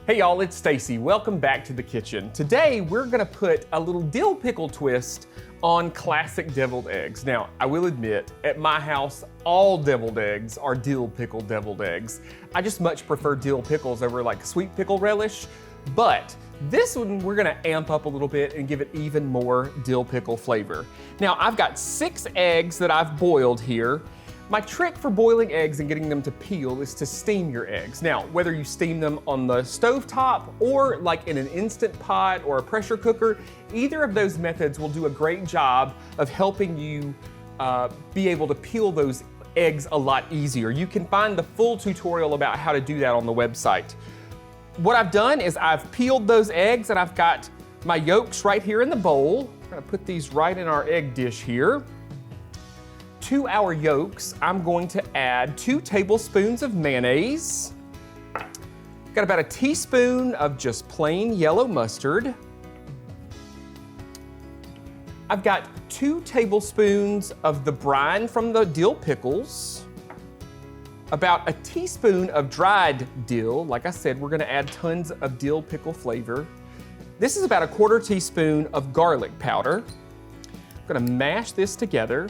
Hey y'all, it's Stacy. Welcome back to the kitchen. Today we're gonna put a little dill pickle twist on classic deviled eggs. Now, I will admit, at my house, all deviled eggs are dill pickle deviled eggs. I just much prefer dill pickles over like sweet pickle relish, but this one we're gonna amp up a little bit and give it even more dill pickle flavor. Now, I've got 6 eggs that I've boiled here. My trick for boiling eggs and getting them to peel is to steam your eggs. Now, whether you steam them on the stovetop or like in an Instant Pot or a pressure cooker, either of those methods will do a great job of helping you be able to peel those eggs a lot easier. You can find the full tutorial about how to do that on the website. What I've done is I've peeled those eggs and I've got my yolks right here in the bowl. I'm gonna put these right in our egg dish here. To our yolks, I'm going to add 2 tablespoons of mayonnaise. Got about a teaspoon of just plain yellow mustard. I've got 2 tablespoons of the brine from the dill pickles. About a teaspoon of dried dill. Like I said, we're gonna add tons of dill pickle flavor. This is about a 1/4 teaspoon of garlic powder. I'm gonna mash this together.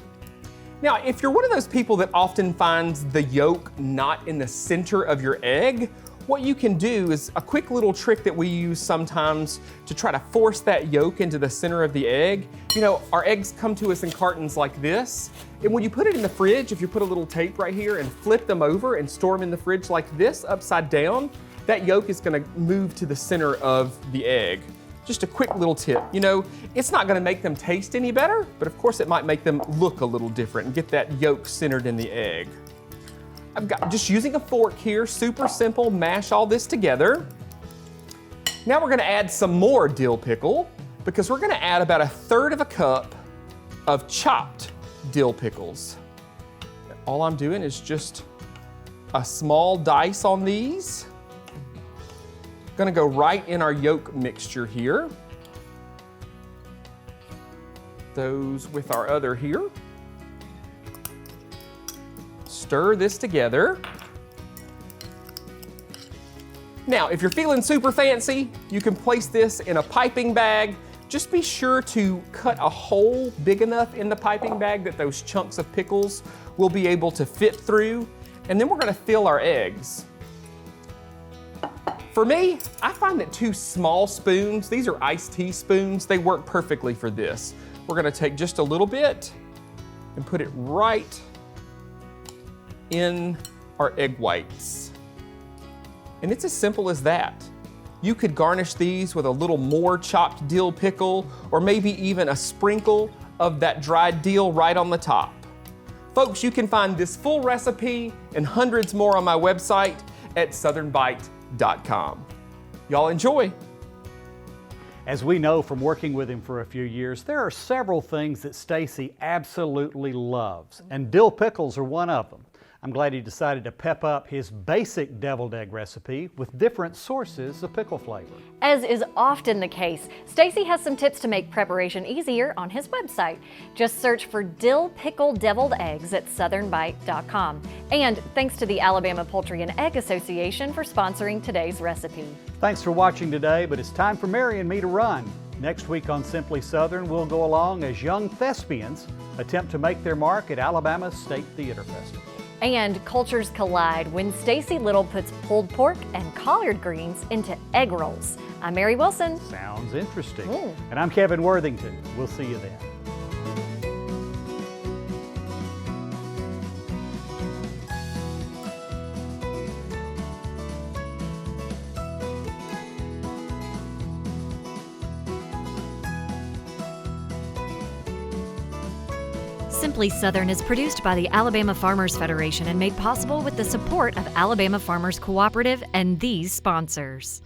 Now, if you're one of those people that often finds the yolk not in the center of your egg, what you can do is a quick little trick that we use sometimes to try to force that yolk into the center of the egg. You know, our eggs come to us in cartons like this, and when you put it in the fridge, if you put a little tape right here and flip them over and store them in the fridge like this, upside down, that yolk is gonna move to the center of the egg. Just a quick little tip. You know, it's not gonna make them taste any better, but of course it might make them look a little different and get that yolk centered in the egg. I've got, just using a fork here, super simple, mash all this together. Now we're gonna add some more dill pickle because we're gonna add about 1/3 cup of chopped dill pickles. All I'm doing is just a small dice on these. Gonna go right in our yolk mixture here. Those with our other here. Stir this together. Now, if you're feeling super fancy, you can place this in a piping bag. Just be sure to cut a hole big enough in the piping bag that those chunks of pickles will be able to fit through. And then we're gonna fill our eggs. For me, I find that 2 small spoons, these are iced tea spoons, they work perfectly for this. We're gonna take just a little bit and put it right in our egg whites. And it's as simple as that. You could garnish these with a little more chopped dill pickle or maybe even a sprinkle of that dried dill right on the top. Folks, you can find this full recipe and hundreds more on my website at southernbite.com. Y'all enjoy. As we know from working with him for a few years, there are several things that Stacy absolutely loves, and dill pickles are one of them. I'm glad he decided to pep up his basic deviled egg recipe with different sources of pickle flavor. As is often the case, Stacy has some tips to make preparation easier on his website. Just search for Dill Pickle Deviled Eggs at southernbite.com. And thanks to the Alabama Poultry and Egg Association for sponsoring today's recipe. Thanks for watching today, but it's time for Mary and me to run. Next week on Simply Southern, we'll go along as young thespians attempt to make their mark at Alabama's State Theater Festival. And cultures collide when Stacy Little puts pulled pork and collard greens into egg rolls. I'm Mary Wilson. Sounds interesting. And I'm Kevin Worthington. We'll see you then. Simply Southern is produced by the Alabama Farmers Federation and made possible with the support of Alabama Farmers Cooperative and these sponsors.